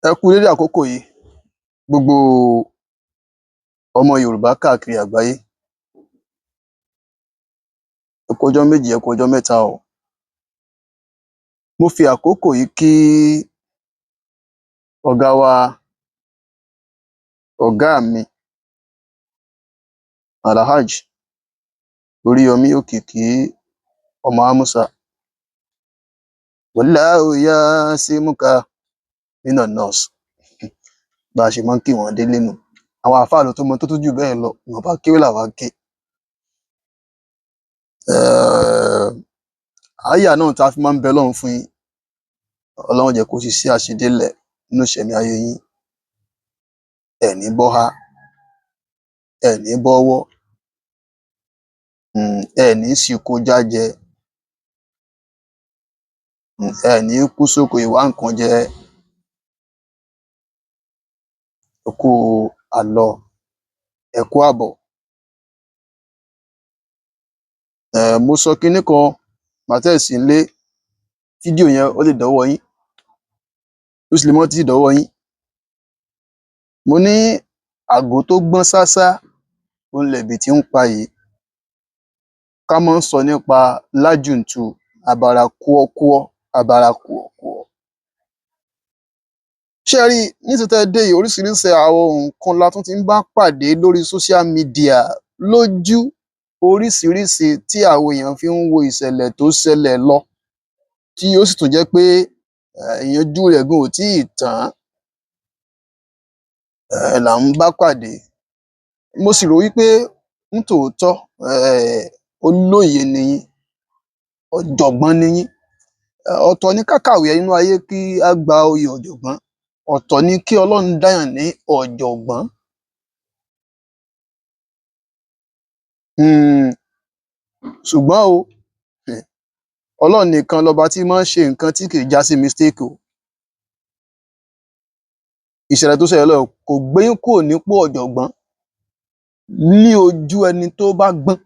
Ẹ kú dédé àkókò yìí, gbogbo ọmọ Yorùbá káàkiri àgbáyé. Ẹ kú ọjọ́ méjì, ẹ kú ọjọ́ mẹ́ta o. Mo fi àkókò yìí kí ọ̀gá wa, ọ̀gá mi, Alhaji Oríyọmí Òkìkí ọmọ Amusa. Wallahu ya'simuka minan nas. Bá a ṣe máa ń kí wọn délé nù. Àwọn àfáà ló tó mọ tó tún jù bẹ́ẹ̀ lọ, ìwọ̀nba kéwú làwa ké. Àyà náà tá a fi máa ń bẹ Ọlọ́run fún yín. Ọlọ́run jẹ́ kó ṣiṣẹ́ àṣedélẹ̀ nínú ìṣẹ̀mí ayé yín. Ẹ ní bọ́há, ẹ ní bọ́wọ́, ẹ ní síkú jájẹ, ẹ ní kú sóko ìwá nǹkan jẹ. Ẹ kú àlọ, ẹ kú àbọ̀. Mo sọ kinní kan màtẹ́ sí nlé, fídíò yẹn ó lè dọ́wọ́ yín, ó sì lè mọ́ tí dọ́wọ́ yín. Mo ní àgò tó gbọ́n ṣáṣá òun lẹ̀bì tí ń pa yìí. Ká mọ́ sọ nípa lájùntù abara kúọ́kúọ́, abara kùọ̀kùọ̀. Ṣé ẹ rí nísìnyí tẹ́ ẹ dé yìí, oríṣiríṣi àwọn nǹkan la tún ti ń bá pàdé lórí social media lójú oríṣiríṣi tí àwọn èèyàn fi ń wo ìṣẹ̀lẹ̀ tó ṣẹlẹ̀ lọ, tí ó sì tún jẹ́ pé ìyanjú rẹ̀ gan ò tíì tán, là ń bá pàdé. Mo sì rò wípé nítòótọ́ olóye ni yín, ọ̀jọ̀gbọ́n ni yín. Ọ̀tọ̀ ni ká kàwé nínú ayé kí á gba oyè ọ̀jọ̀gbọ́n, ọ̀tọ̀ ni kí Ọlọ́run dáyàn ní ọ̀jọ̀gbọ́n. Ṣùgbọ́n o, Ọlọ́run nìkan lọba tí máa ń ṣe nǹkan tí kì í já sí mistake o. Ìṣẹ̀lẹ̀ tó ṣẹlẹ̀ lọ kò gbé yín kúrò nípò ọ̀jọ̀gbọ́n ní ojú ẹni tó bá gbọ́n,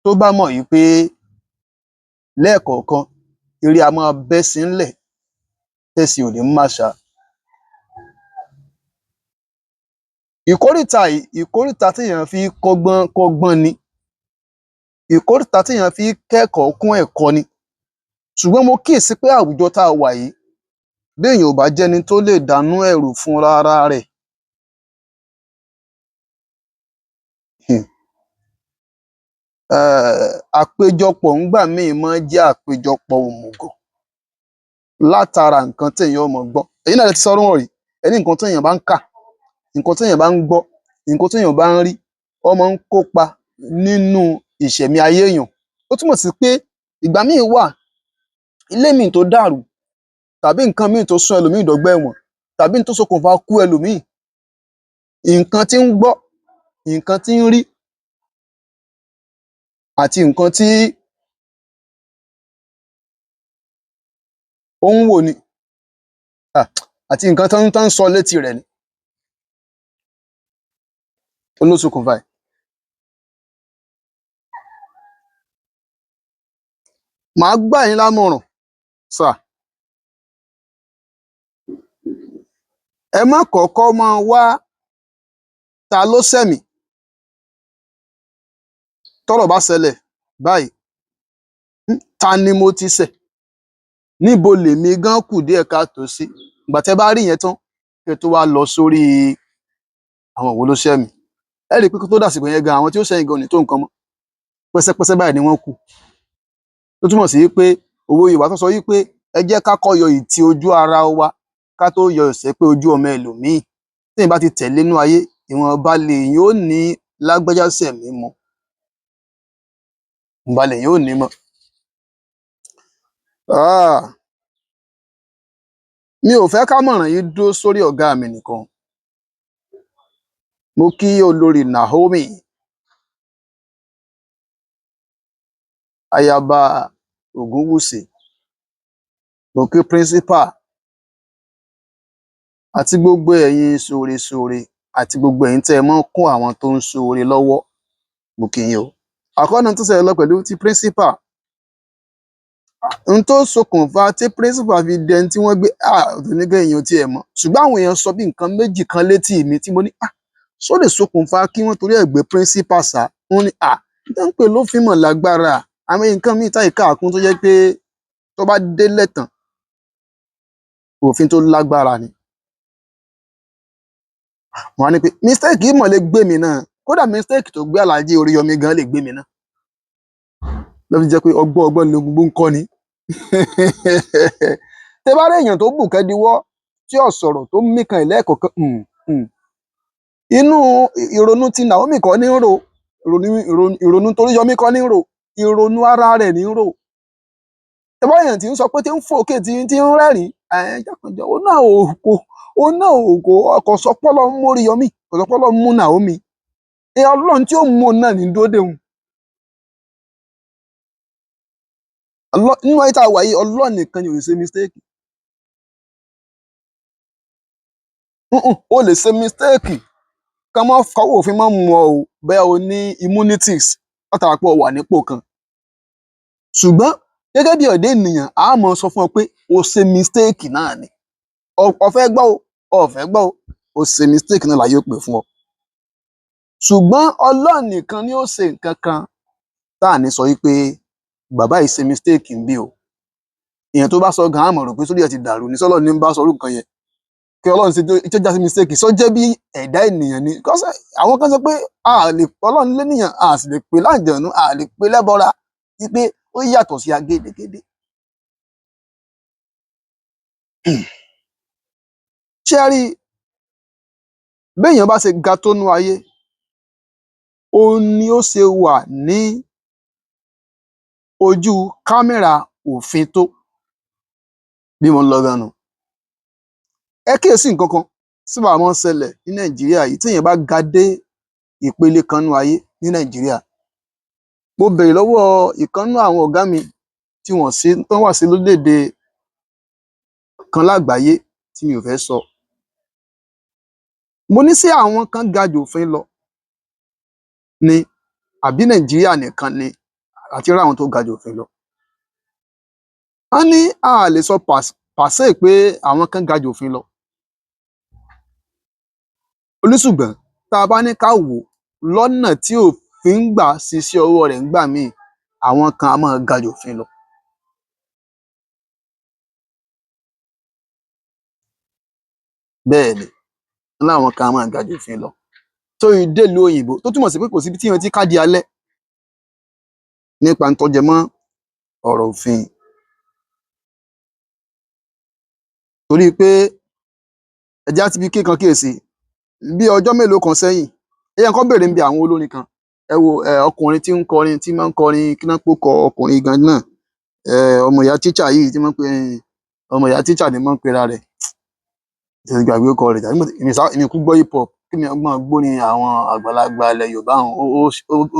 tó bá mọ̀ yìí pé lẹ́ẹ̀kọ̀ọ̀kan eré a máa bẹ́ sí ńlẹ̀, tẹ̀sìn ò ní máṣá. Ìkóríta yìí, ìkóríta téèyàn fi kọ́gbọ́n kọ́gbọ́n ni, ìkóríta téèyàn fi kẹ́kọ̀ọ́ kún ẹ̀kọ́ ni. Ṣùgbọ́n mo kíyèsí pé àwùjọ tá a wà yìí, béèyàn ò bá jẹ́ni tó lè dánú ẹ̀rù fúnra ara rẹ̀, àpéjọpọ̀ ńgbà míì máa ń jẹ́ àpéjọpọ̀ òmùgọ̀ látara nǹkan téèyàn ó máa gbọ́. Ẹ̀yin náà lẹ ti sọ̀rọ̀ rí, ẹni nǹkan téèyàn bá ń kà, nǹkan téèyàn bá ń gbọ́, nǹkan téèyàn bá ń rí, ó máa ń kópa nínú ìṣẹ̀mí ayé èèyàn. Ó túmọ̀ sí pé ìgbà míì wà, ilé míì tó dàrú, tàbí nǹkan míì tó sún ẹlòmíì dọ́gbà ẹ̀wọ̀n, tàbí n tó ṣokùnfà kú ẹlòmíì, nǹkan tí ń gbọ́, nǹkan tí ń rí, àti nǹkan tí ó ń wò ni, àti nǹkan tó ń sọ létí rẹ̀ ni, ó ló ṣokùnfà ẹ̀. Màá gbà yín lámọ̀ràn, sà. Ẹ má kọ́kọ́ máa wá ta ló ṣẹ̀mí tọ́rọ̀ bá ṣẹlẹ̀ báyìí. Ta ni mo ti ṣẹ̀? Níbo lèmi gan kù díẹ̀ káàtó sí? Ìgbà tẹ́ bá rí yẹn tán, kẹ́ tó wá lọ sórí àwọn wo ló ṣẹ̀ mí. Ẹ rí i pé kó tó dàsìkò yẹn gan, àwọn tí ó ṣẹ̀yìn gan ò ní tó nǹkan mọ́. Pẹ́sẹ́pẹ́sẹ́ báyìí ni wọ́n kù. Tó túmọ̀ sí pé òwe Yorùbá tó sọ wípé ẹ jẹ́ ká kọ́ yọ ìtì ojú ara wa ká tó yọ ìṣẹ́pẹ́ ojú ọmọ ẹlòmíì. Téèyàn bá ti tẹ̀lé nínú ayé, ìwọ̀nba lèèyàn ó ní lágbájá ṣẹ̀mí mọ́. Ìwọ̀nba lèèyàn ó ní mọ́. Mi ò fẹ́ kámọ̀ràn yìí dúró sórí ọ̀gá mi nìkan. Mo kí olórí Naomi, ayaba Ògúnwùsì, mo kí principal àti gbogbo ẹ̀yin ṣoore-ṣoore àti gbogbo ẹ̀yin tẹ́ ẹ mọ́ ń kún àwọn tó ń ṣoore lọ́wọ́, mo kí yín o. Àkọ́kọ́ náà tó ṣẹlẹ̀ lọ pẹ̀lú ti principal, n tó ṣokùnfà tí principal fi dẹni tí wọ́n gbé onígbà èèyàn tiẹ̀ mọ̀ ṣùgbọ́n àwọn èèyàn sọ bí nǹkan méjì kan létí mi tí mo ní ṣó lè ṣokùnfà kí wọ́n torí ẹ̀ gbé principal sá wọ́n ní nítorí pé lófin mọ̀ lágbára àwọn nǹkan míì táyì káàkún tó jẹ́ pé tó bá délẹ̀ tán òfin tó lágbára ni. wọ́n á ní pé mistake yìí mọ̀ lè gbé mi náà kódà mistake tó gbé Alhaji Oríyọmí gan lè gbé mi náà ló fi jẹ́ pé ọgbọ́n ni gbogbo ń kọ́ ni. tẹ bá rí èèyàn tó bù kẹ́díwọ́ tí ò sọ̀rọ̀ tó mí kan ìlẹ́ẹ̀kọ̀ọ̀kan inú ìrònú ti Naomi kọ́ ní rò ìrònú Toríyọmí kọ́ ní rò ìrònú ara rẹ̀ ní rò. tẹ bá èèyàn tí ń sọ pé tí ń fòkè tí ń rẹ́rìn jákànjọ ó náà kò sọpọ́lọ́ mú Oríyọmí kò sọpọ́lọ́ mú Naomi Ọlọ́run tí ó mú un náà ní dódéhùn. nínú ayé tá a wà yìí Ọlọ́run nìkan ni ò lè ṣe mistake. o lè ṣe mistake ká má fọwọ́ òfin má mú ọ o bẹ́ẹ̀ o ní immunities látara pé o wà nípò kan ṣùgbọ́n gẹ́gẹ́ bí ọ̀dẹ́ ènìyàn a máa sọ fún ọ pé o ṣe mistake náà ni o fẹ́ gbọ́ o fẹ́ gbọ́ o ṣe mistake náà láyé ó pè fún ọ ṣùgbọ́n Ọlọ́run nìkan ni ó ṣe nǹkan kan tá à ní sọ wípé bàbá yìí ṣe mistake ń bí o èèyàn tó bá sọ gan àmọ̀ rò pé sórí ẹ̀ ti dàrú ní sọ́lọ́ ní ń bá sọ orú nǹkan yẹn kí Ọlọ́run ṣe tó já sí mistake sọ jẹ́ bí ẹ̀dá ènìyàn ni àwọn kan sọ pé Ọlọ́run lénìyàn a sì lè pè láǹjọ̀nú a lè pè lẹ́bọra wípé ó yàtọ̀ sí agédégédé. ṣé ẹ rí béèyàn bá ṣe ga tó nú ayé ó ní ó ṣe wà ní ojú kámẹ́rà òfin tó bí mo ń lọ gan nù. ẹ kíyèsí nǹkan kan síbà máa ń ṣẹlẹ̀ ní Nàìjíríà yìí téèyàn bá ga dé ìpele kan nú ayé ní Nàìjíríà. mo béèrè lọ́wọ́ ìkànnú àwọn ọ̀gá mi tí wọ́n wà sí lórílẹ̀-èdè kan lágbàáyé tí mi ò fẹ́ sọ. mo ní sí àwọn kan ga jù òfin lọ ni àbí Nàìjíríà nìkan ni àti ráwọn tó ga jù òfin lọ. wọ́n ní a lè sọ pàṣẹ pé àwọn kan ga jù òfin lọ. olùṣùgbọ́n tá a bá ní ká wò lọ́nà tí òfin ń gbà ṣiṣẹ́ ọwọ́ rẹ̀ ńgbà míì àwọn kan á máa ga jù òfin lọ. bẹ́ẹ̀ ni wọ́n láwọn kan á máa ga jù òfin lọ. tó ìdèlú òyìnbó tó túmọ̀ sí pé kò síbi tí wọ́n ti káàdì alẹ́ nípa ń tọ́jẹ mọ́ ọ̀rọ̀ òfin. torí pé ẹja ti fi kíkan kíyèsí bí ọjọ́ mélòó kan sẹ́yìn èèyàn kan béèrè ń bi àwọn olórin kan ẹ wo ọkùnrin tí ń kọrin tí máa ń kọrin kí náà pò kọ ọkùnrin gan náà ọmọ ìyá tíṣà yìí tí máa ń pe ọmọ ìyá tíṣà ni máa ń pera rẹ̀ ṣe gbàgbé ọkọ rẹ̀ èmi kú gbọ́ hip hop kí ni ọgbọ́n gbórin àwọn àgbàlagbà ilẹ̀ Yorùbá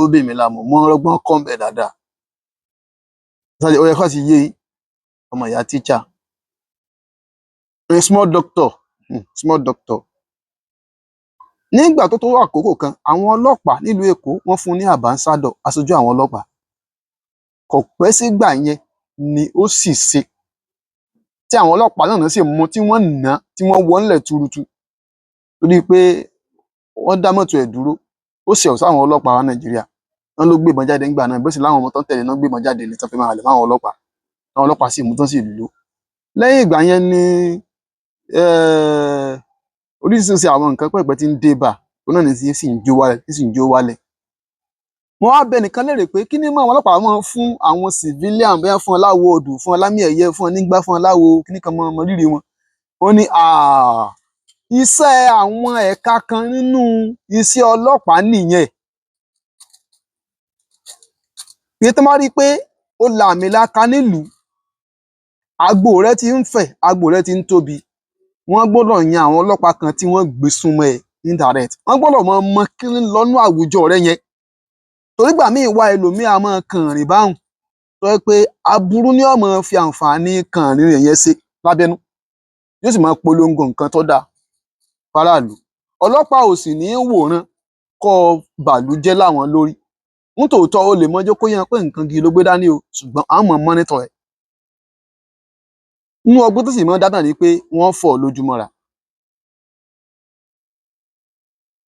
ó bè mí láàmú mọ́ ọlọ́gbọ́n kọ́ ń bẹ̀ dáadáa ó yẹ ká sì yé ọmọ ìyá tíṣà small doctor nígbà tó àkókò kan àwọn ọlọ́pàá nílùú Èkó wọ́n fún un ní àbánsádọ̀ aṣojú àwọn ọlọ́pàá kò pẹ́ sígbà yẹn ni ó sì ṣe tí àwọn ọlọ́pàá náà sì mú tí wọ́n nà á tí wọ́n wọlé tuurutu torí pé wọ́n dá mọ́tò ẹ̀ dúró ó ṣe ọ̀sán àwọn ọlọ́pàá wa Nàìjíríà wọ́n ló gbébọn jáde nígbà náà bó sì láwọn ọmọ tó ń tẹ̀lé náà gbébọn jáde ní tọ́fẹ́ máa halẹ̀ máwọn ọlọ́pàá àwọn ọlọ́pàá sì mú tán sì lù ú. lẹ́yìn ìgbà yẹn ni oríṣiríṣi àwọn nǹkan pẹ̀pẹ̀ tí ń dé bá òun náà ní sì ń jó wálẹ̀. mo wá bẹ nìkan lérè pé kí ni mọ àwọn ọlọ́pàá máa fún àwọn civilian bẹ́ẹ̀ fún ọ láwo odù fún ọ lámì ẹ̀yẹ fún ọ nígbà fún ọ láwo kíní kan mọ rírì wọn. ó ní iṣẹ́ àwọn ẹ̀ka kan nínú iṣẹ́ ọlọ́pàá nìyẹn. bí tó máa rí i pé ó la àmì láka nílùú agbo rẹ ti ń fẹ̀ agbo rẹ ti ń tóbi wọ́n gbọ́dọ̀ yan àwọn ọlọ́pàá kan tí wọ́n gbé súnmọ́ ẹ indirect wọ́n gbọ́dọ̀ mọ kí ní lọ́nà àwùjọ rẹ yẹn torí gbà míì wá ẹlòmíì á máa kàn rìn báhùn tó yẹ pé aburú ni ó máa fi àǹfààní kàn rìn rẹ̀ yẹn ṣe lábẹ́nú yóò sì máa polongo nǹkan tó dáa fáráàlú ọlọ́pàá ò sì ní í wòran kọ́ bàlújẹ́ láwọn lórí nítòótọ́ ó lè mọjọ́ kó yẹn pé nǹkan gidi ló gbé dání o ṣùgbọ́n àwọn mọ̀ mọ́nítọ̀ ẹ̀ inú ọgbọ́n tó sì máa ń dá náà ni pé wọ́n fọ́ lójú mọ́ra.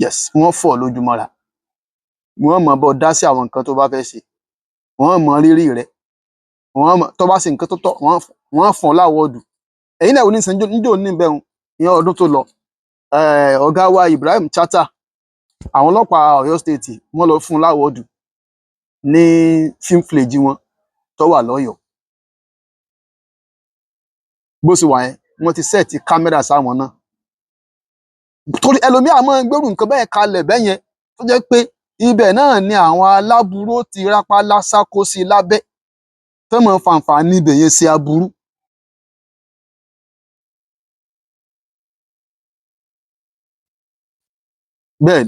Yes, wọ́n fọ́ lójú mọ́ra. Wọ́n mọ̀ bọ́ dá sí àwọn nǹkan tó bá fẹ́ ṣe. Wọ́n mọ rírì rẹ̀. Wọ́n mọ̀ tó bá ṣe nǹkan tó tọ́, wọ́n fọ́n láwọ́ọ̀dù. Ẹ̀yin náà wo ní ìsìn níjó ní ìbẹ̀rùn ìyẹn ọdún tó lọ. Ọ̀gá wa Ibrahim Chatta, àwọn ọlọ́pàá Ọ̀yọ́ State wọ́n lọ fún un láwọ́ọ̀dù ní film flage wọn tó wà lọ́yọ̀ọ́. Bó ṣe wà yẹn, wọ́n ti sẹ́ẹ̀tì kámẹ́rà sáwọn náà. Torí ẹlòmíà máa ń gbèrú nǹkan bẹ́ẹ̀ kalẹ̀ bẹ́yẹn tó jẹ́ pé ibẹ̀ náà ni àwọn aláburú ti rápálá sákó sí i lábẹ́ tó mọ̀ fàǹfààní ibẹ̀ yẹn ṣe aburú. Bẹ́ẹ̀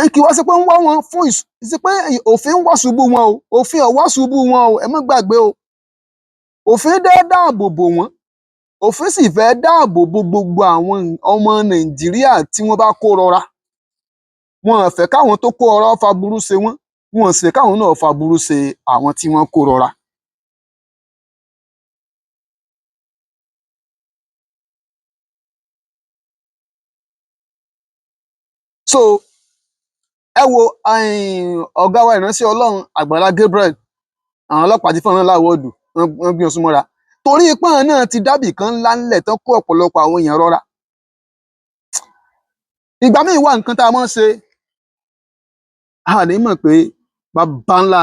ni kí wá sí pé ń wá wọn fún sí pé òfin ń wá ṣubú wọn o, òfin ò wá ṣubú wọn o, ẹ má gbàgbé o. Òfin dẹ́ dáàbò bò wọ́n, òfin sì fẹ́ dáàbò bo gbogbo àwọn ọmọ Nàìjíríà tí wọ́n bá kó rọra. Wọn ò fẹ́ káwọn tó kó rọra faburú ṣe wọ́n, wọn ò sì fẹ́ káwọn náà faburú ṣe àwọn tí wọ́n kó rọra. So ẹ wo ọ̀gá wa ìránṣẹ́ Ọlọ́run Àgbàlá Gabriel, àwọn ọlọ́pàá ti fọ́n láwọ́ọ̀dù, wọ́n gbé wọn súnmọ́ra torí ipá náà ti dábì kan ńlá ńlẹ̀ tán kó ọ̀pọ̀lọpọ̀ àwọn èèyàn rọra. Ìgbà míì wà nǹkan tá a máa ń ṣe a ní mọ̀ pé bàbá ńlá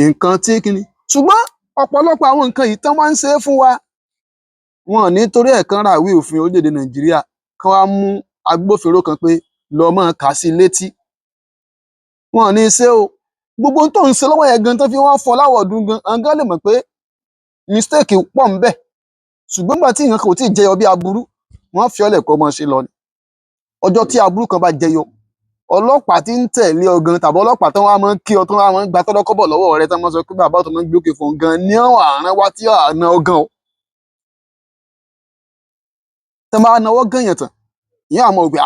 nǹkan tí kíni, ṣùgbọ́n ọ̀pọ̀lọpọ̀ àwọn nǹkan yìí tán wá ń ṣe é fún wa, wọn ò ní torí ẹ̀ kan ra ìwé òfin orílẹ̀-èdè Nàìjíríà kán wá mú agbófinró kan pé lọ máa kà sí létí. Wọn ò ní ṣe o. Gbogbo ohun tó ń ṣe lọ́wọ́ yẹn gan tán fi wọ́n fọ́ láwọ̀dù gan, àwọn gan lè mọ̀ pé mistake pọ̀ ńbẹ̀, ṣùgbọ́n nígbà tí nǹkan kan ò tí ì jẹyọ bí aburú, wọ́n fi ọ́ lẹ̀ kó máa ṣe lọ ni. Ọjọ́ tí aburú kan bá jẹyọ, ọlọ́pàá tí ń tẹ̀lé ọ gan tàbí ọlọ́pàá tán wá máa ń kí ọ tán wá máa ń gba tọ́lọ́kọ́bọ̀ lọ́wọ́ rẹ tán máa ń sọ pé bàbá ọ̀tún máa ń gbé òkè fún gan ní àárín wá tí àná ọ gan o. Tán bá náwó gan yẹn tán, ìyẹn àmọ́ ògbé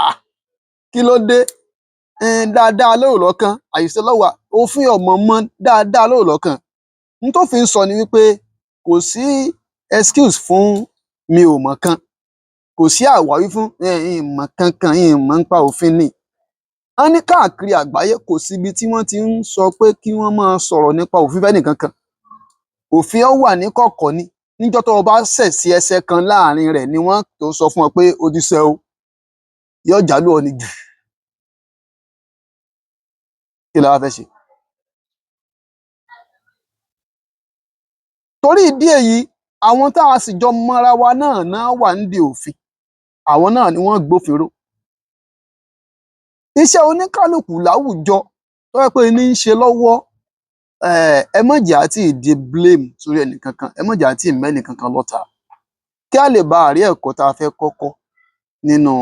kí ló dé? Dáadáa lóò lọ́kàn, àìṣe lọ́wọ́ òfin ọ̀mọ̀ mọ dáadáa lóò lọ́kàn. N tó fi ń sọ ni wípé kò sí excuse fún mi ò mọ̀ kan, kò sí àwáwí fún ìmọ̀ kankan, ìmọ̀ ń pa òfin ni. Wọ́n ní káàkiri àgbáyé kò síbi tí wọ́n ti ń sọ pé kí wọ́n máa sọ̀rọ̀ nípa òfin fẹ́nì kankan. Òfin ó wà ní kọ̀kọ̀ ni. Níjọ́ tó o bá ṣẹ̀ sí ẹsẹ̀ kan láàrin rẹ̀ ni wọ́n tó sọ fún ọ pé ó ti ṣẹ̀ o, yóò jálù ọ ni jù. Kí la wá fẹ́ ṣe? Torí ìdí èyí, àwọn tá a sì jọ mọ́ra wa náà wà nídìí òfin, àwọn náà ni wọ́n gbófinró. Iṣẹ́ oníkálùkù láwùjọ tó jẹ́ pé ní ń ṣe lọ́wọ́, ẹ má jẹ́ á tí ì di blame sórí ẹnìkankan, ẹ má jẹ́ á tí ì mẹ́nìkankan lọ́ta. Kí á lè bá a rí ẹ̀kọ́ tá a fẹ́ kọ́kọ́ nínú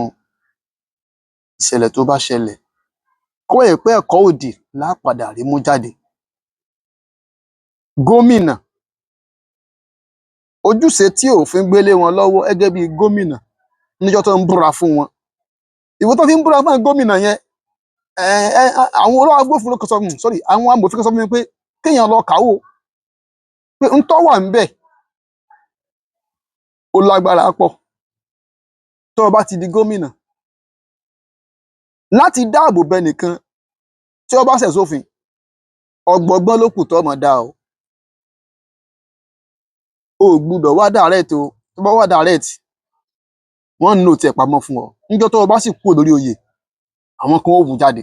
ìṣẹ̀lẹ̀ tó bá ṣẹlẹ̀, kó yẹ pé ẹ̀kọ́ òdì lá padà rí mú jáde. Gómìnà, ojúṣe tí òfin gbélé wọn lọ́wọ́ gẹ́gẹ́ bí gómìnà níjọ́ tó ń búra fún wọn. Ìwé tó fi ń búra fún gómìnà yẹn, àwọn agbófinró kan sọ àwọn amòfin kan sọ fún mi pé kéèyàn lọ kà á wò pé ń tó wà ńbẹ̀ ó lágbára pọ̀. Tó o bá ti di gómìnà, láti dáàbò bẹnìkan tí ó bá ṣẹ̀ sófin, ọgbọọgbọ́n ló kù tó máa dá o. O ò gbúdọ̀ wá direct o, tó bá wá direct, wọ́n ń note ẹ̀ pamọ́ fún ọ. Níjọ́ tó o bá sì kúrò lórí oyè, àwọn kan ó wù jáde.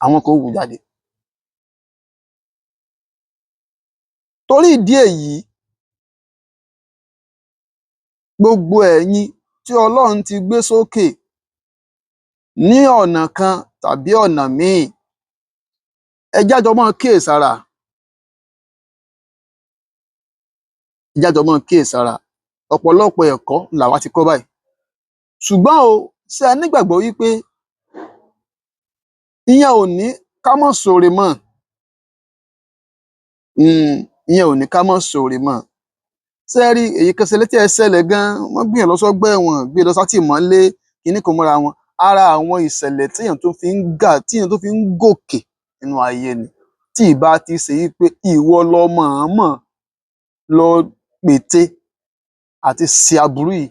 Àwọn kan ó wù jáde. Torí ìdí èyí, gbogbo ẹ̀yin tí Ọlọ́run ti gbé sókè ní ọ̀nà kan tàbí ọ̀nà míì, ẹ jẹ́ á jọ máa kíyèsára. Ẹ jẹ́ á jọ máa kíyèsára. Ọ̀pọ̀lọpọ̀ ẹ̀kọ́ làwa ti kọ́ báyìí. Ṣùgbọ́n o, ṣé ẹ nígbàgbọ́ wípé ìyẹn ò ní ká má ṣoore mọ́? Ìyẹn ò ní ká má ṣoore mọ́. Ṣé ẹ rí èyí kan ṣẹlẹ̀ tí ẹ ṣẹlẹ̀ gan, wọ́n gbé èèyàn lọ sọ́gbà ẹ̀wọ̀n, gbé lọ sátìmọ́lé, kinní kan mọ́ra wọn. ara àwọn ìṣẹ̀lẹ̀ téèyàn tó fi ń gòkè nínú ayé ni, tí ìbá ti ṣe yí pé ìwọ lọ mọ̀ọ́mọ̀ lọ pète àti ṣe aburú yìí.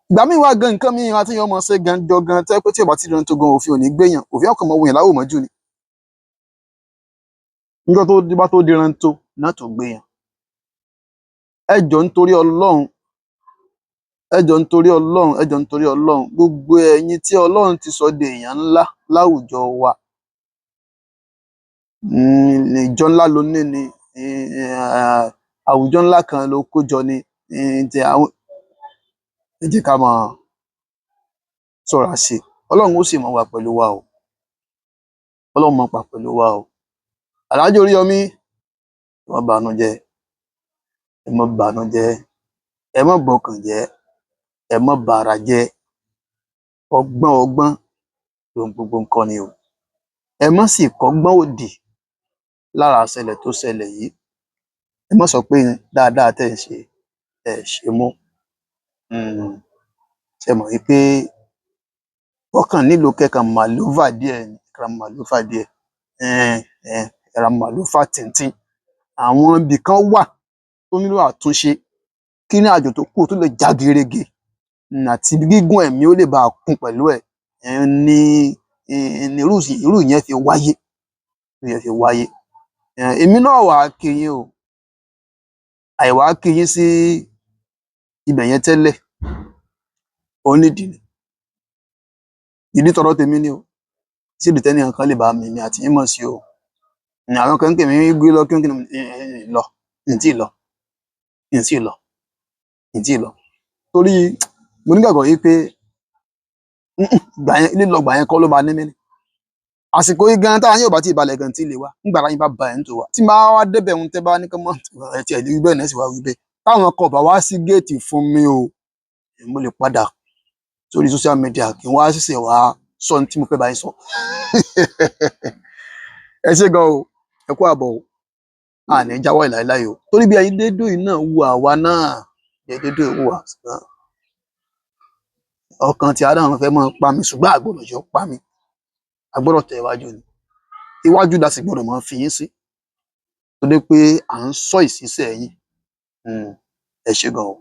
Ìgbà míì wà gan nǹkan míì wà téèyàn máa ṣe gan jọ gan tó jẹ́ pé tí ò bá ti rí ẹni tó gan òfin ò ní gbéyàn, òfin ọkàn máa wo èèyàn láwòmọ́jú ni. Níjọ́ tó bá tó di rántó náà tó gbéyàn. Ẹ jọ̀ọ́ nítorí Ọlọ́run, ẹ jọ̀ọ́ nítorí Ọlọ́run, ẹ jọ̀ọ́ nítorí Ọlọ́run, gbogbo ẹ̀yin tí Ọlọ́run ti sọ di èèyàn ńlá láwùjọ wa, ìjọ ńlá lo ní ni, àwùjọ ńlá kan ló kó jọ ni, ẹ jẹ́ ká máa ṣọ́ra ṣe. Ọlọ́run ó sì máa wà pẹ̀lú wa o. Ọlọ́run máa wà pẹ̀lú wa o. Alhaji Oríyọmí, ẹ má bànújẹ́, ẹ má bànújẹ́, ẹ má bọkàn jẹ́, ẹ má bara jẹ́. Ọgbọ́n lóhun gbogbo nǹkan ni o. Ẹ má sì kọ́gbọ́n òdì lára ìṣẹ̀lẹ̀ tó ṣẹlẹ̀ yìí. Ẹ má sọ pé dáadáa tẹ́ ẹ̀ ń ṣe ẹ̀ ṣe mọ́. Ṣẹ mọ̀ wípé wọ́n kàn nílò kẹ́kàn màlúfà díẹ̀ ni, kẹ́kàn màlúfà díẹ̀, ẹ̀ra màlúfà tíntín. Àwọn ibì kan wà tó nílò àtúnṣe kí ìrìn àjò tó kù tó lè já gerege, àti gígùn ẹ̀mí ó lè bá a kún pẹ̀lú ẹ̀, ni irú ìyẹn fi wáyé, irú ìyẹn fi wáyé. Èmi náà wàá kí yín o, àìwá kí yín sí ibẹ̀ yẹn tẹ́lẹ̀ ó nídìí ni. Ìdí tọ̀dọ̀ tèmi ni o, tí ìdí tẹ́nìkan kan lè bá mi àti yín mọ̀ sí o. Àwọn kan ń pè mí gbé lọ kí n lọ, n tí ì lọ. Torí mo nígbàgbọ́ yí pé lílọ gbà yẹn kọ́ ló máa ní mínì. Àsìkò yìí gan tára yín ò bá tí ì balẹ̀ gan tí ì lè wá, nígbà tára yín bá balẹ̀ ní tòó wá. Tí n bá wá débẹ̀ ń tẹ́ bá ní kán mọ́ ẹ tiẹ̀ lè wí bẹ́ẹ̀ náà ẹ sì wá wí bẹ́ẹ̀. Táwọn kan ò bá wá sí géètì fún mi o, mo lè padà sórí social media kí n wá ṣẹ̀ṣẹ̀ wá sọ ohun tí mo fẹ́ bá yín sọ. Ẹ ṣé gan o, ẹ kú àbọ̀ o, a ní jáwọ́ ẹ̀ láéláé o. Torí bí ẹyin dédò yìí náà wu àwa náà, bí ẹyin dédò yìí wù wá náà. Ọkàn tí a náà fẹ́ máa pa mi ṣùgbọ́n a gbọ́dọ̀ jẹ́ ó pa mi. A gbọ́dọ̀ tẹ̀ iwájú ni. Iwájú la sì gbọ́dọ̀ máa fi yín sí. Torí pé à ń ṣọ́ ìṣísẹ̀ yín. Ẹ ṣé gan o.